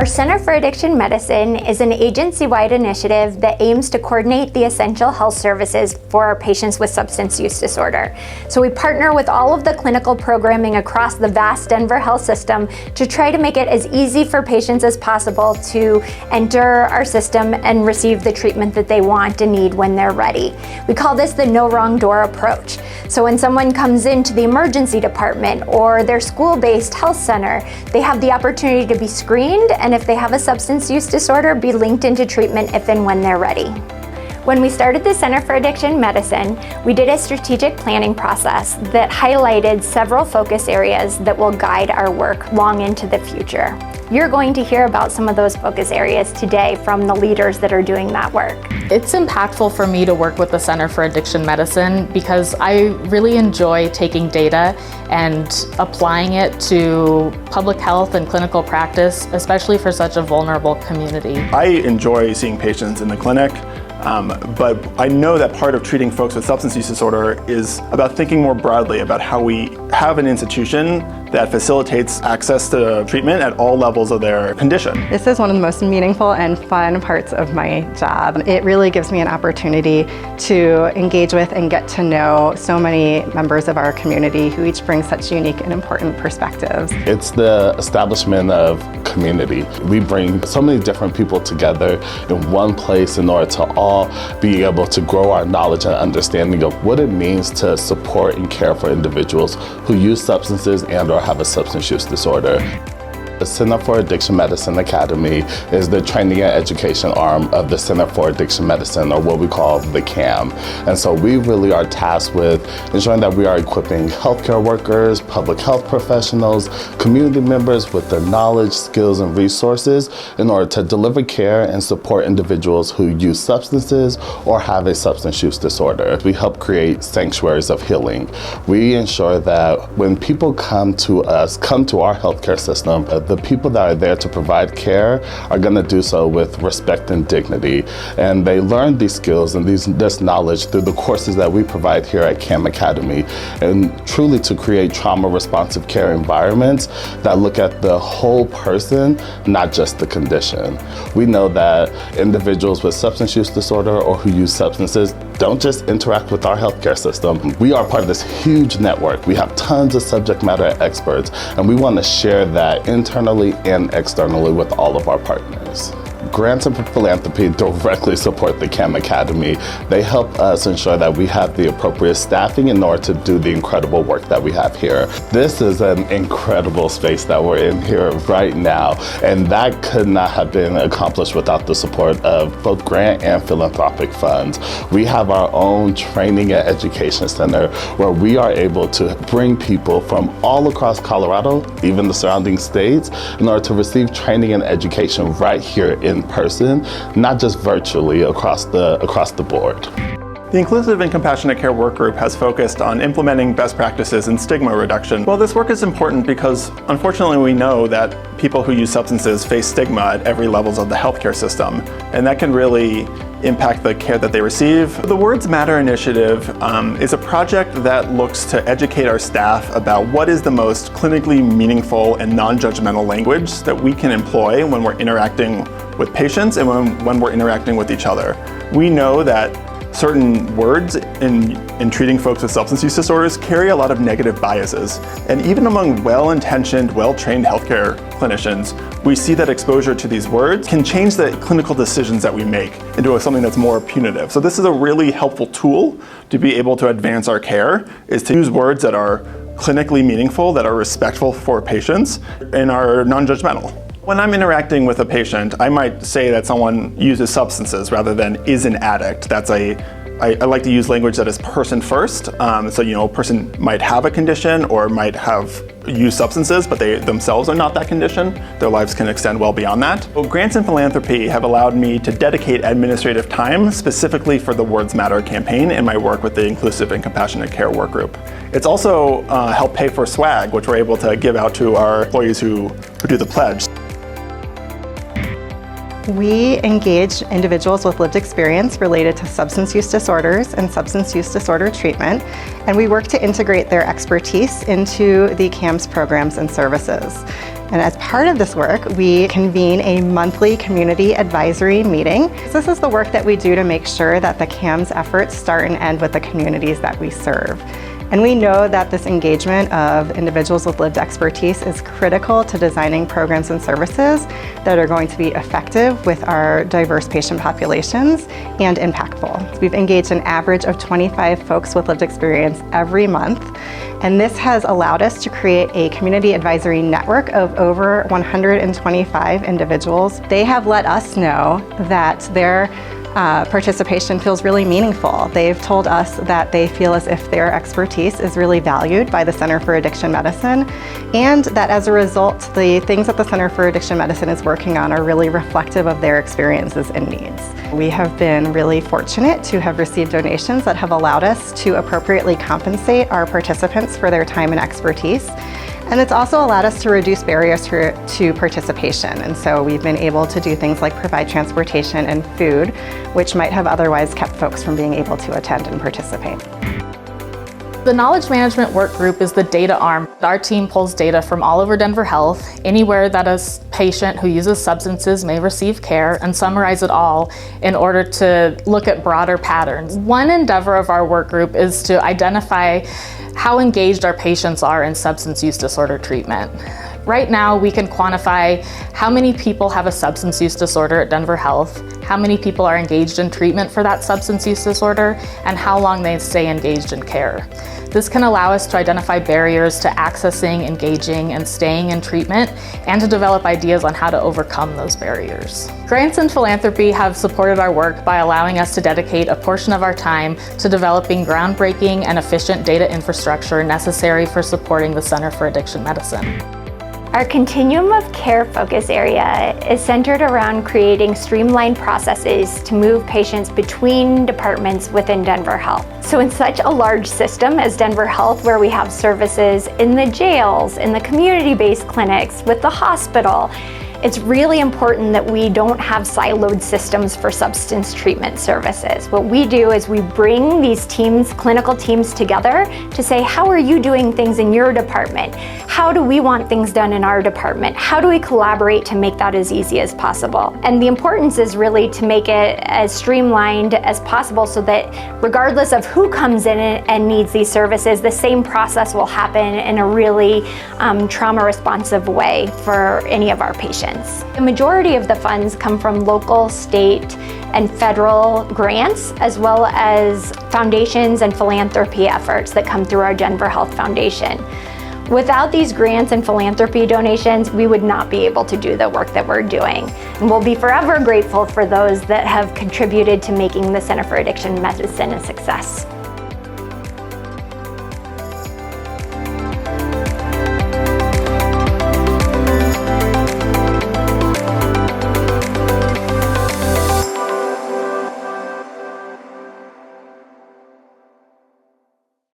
Our Center for Addiction Medicine is an agency-wide initiative that aims to coordinate the essential health services for our patients with substance use disorder. So we partner with all of the clinical programming across the vast Denver health system to try to make it as easy for patients as possible to enter our system and receive the treatment that they want and need when they're ready. We call this the no wrong door approach. So when someone comes into the emergency department or their school-based health center, they have the opportunity to be screened, and if they have a substance use disorder, be linked into treatment if and when they're ready. When we started the Center for Addiction Medicine, we did a strategic planning process that highlighted several focus areas that will guide our work long into the future. You're going to hear about some of those focus areas today from the leaders that are doing that work. It's impactful for me to work with the Center for Addiction Medicine because I really enjoy taking data and applying it to public health and clinical practice, especially for such a vulnerable community. I enjoy seeing patients in the clinic. But I know that part of treating folks with substance use disorder is about thinking more broadly about how we have an institution that facilitates access to treatment at all levels of their condition. This is one of the most meaningful and fun parts of my job. It really gives me an opportunity to engage with and get to know so many members of our community who each bring such unique and important perspectives. It's the establishment of community. We bring so many different people together in one place in order to all be able to grow our knowledge and understanding of what it means to support and care for individuals who use substances and or have a substance use disorder. The Center for Addiction Medicine Academy is the training and education arm of the Center for Addiction Medicine, or what we call the CAM. And so we really are tasked with ensuring that we are equipping healthcare workers, public health professionals, community members with the knowledge, skills, and resources in order to deliver care and support individuals who use substances or have a substance use disorder. We help create sanctuaries of healing. We ensure that when people come to us, come to our healthcare system, the people that are there to provide care are going to do so with respect and dignity. And they learn these skills and this knowledge through the courses that we provide here at CAM Academy, and truly to create trauma-responsive care environments that look at the whole person, not just the condition. We know that individuals with substance use disorder or who use substances don't just interact with our healthcare system. We are part of this huge network. We have tons of subject matter experts, and we want to share that internally and externally with all of our partners. Grants and philanthropy directly support the CAM Academy. They help us ensure that we have the appropriate staffing in order to do the incredible work that we have here. This is an incredible space that we're in here right now, and that could not have been accomplished without the support of both grant and philanthropic funds. We have our own training and education center where we are able to bring people from all across Colorado, even the surrounding states, in order to receive training and education right here in person, not just virtually across the board. The Inclusive and Compassionate Care Work Group has focused on implementing best practices in stigma reduction. Well, this work is important because unfortunately we know that people who use substances face stigma at every levels of the healthcare system, and that can really impact the care that they receive. The Words Matter initiative is a project that looks to educate our staff about what is the most clinically meaningful and non-judgmental language that we can employ when we're interacting with patients and when we're interacting with each other. We know that certain words in treating folks with substance use disorders carry a lot of negative biases. And even among well-intentioned, well-trained healthcare clinicians, we see that exposure to these words can change the clinical decisions that we make into something that's more punitive. So this is a really helpful tool to be able to advance our care, is to use words that are clinically meaningful, that are respectful for patients, and are non-judgmental. When I'm interacting with a patient, I might say that someone uses substances rather than is an addict. I like to use language that is person first. So, a person might have a condition or might have used substances, but they themselves are not that condition. Their lives can extend well beyond that. Well, grants and philanthropy have allowed me to dedicate administrative time specifically for the Words Matter campaign in my work with the Inclusive and Compassionate Care Work Group. It's also helped pay for swag, which we're able to give out to our employees who do the pledge. We engage individuals with lived experience related to substance use disorders and substance use disorder treatment, and we work to integrate their expertise into the CAM's programs and services. And as part of this work, we convene a monthly community advisory meeting. This is the work that we do to make sure that the CAM's efforts start and end with the communities that we serve. And we know that this engagement of individuals with lived expertise is critical to designing programs and services that are going to be effective with our diverse patient populations and impactful. We've engaged an average of 25 folks with lived experience every month, and this has allowed us to create a community advisory network of over 125 individuals. They have let us know that their participation feels really meaningful. They've told us that they feel as if their expertise is really valued by the Center for Addiction Medicine, and that as a result, the things that the Center for Addiction Medicine is working on are really reflective of their experiences and needs. We have been really fortunate to have received donations that have allowed us to appropriately compensate our participants for their time and expertise. And it's also allowed us to reduce barriers to participation. And so we've been able to do things like provide transportation and food, which might have otherwise kept folks from being able to attend and participate. The Knowledge Management Work Group is the data arm. Our team pulls data from all over Denver Health, anywhere that a patient who uses substances may receive care, and summarize it all in order to look at broader patterns. One endeavor of our work group is to identify how engaged our patients are in substance use disorder treatment. Right now, we can quantify how many people have a substance use disorder at Denver Health, how many people are engaged in treatment for that substance use disorder, and how long they stay engaged in care. This can allow us to identify barriers to accessing, engaging, and staying in treatment, and to develop ideas on how to overcome those barriers. Grants and philanthropy have supported our work by allowing us to dedicate a portion of our time to developing groundbreaking and efficient data infrastructure necessary for supporting the Center for Addiction Medicine. Our Continuum of Care focus area is centered around creating streamlined processes to move patients between departments within Denver Health. So in such a large system as Denver Health, where we have services in the jails, in the community-based clinics, with the hospital, it's really important that we don't have siloed systems for substance treatment services. What we do is we bring these teams, clinical teams, together to say, how are you doing things in your department? How do we want things done in our department? How do we collaborate to make that as easy as possible? And the importance is really to make it as streamlined as possible so that regardless of who comes in and needs these services, the same process will happen in a really trauma responsive way for any of our patients. The majority of the funds come from local, state, and federal grants, as well as foundations and philanthropy efforts that come through our Denver Health Foundation. Without these grants and philanthropy donations, we would not be able to do the work that we're doing. And we'll be forever grateful for those that have contributed to making the Center for Addiction Medicine a success.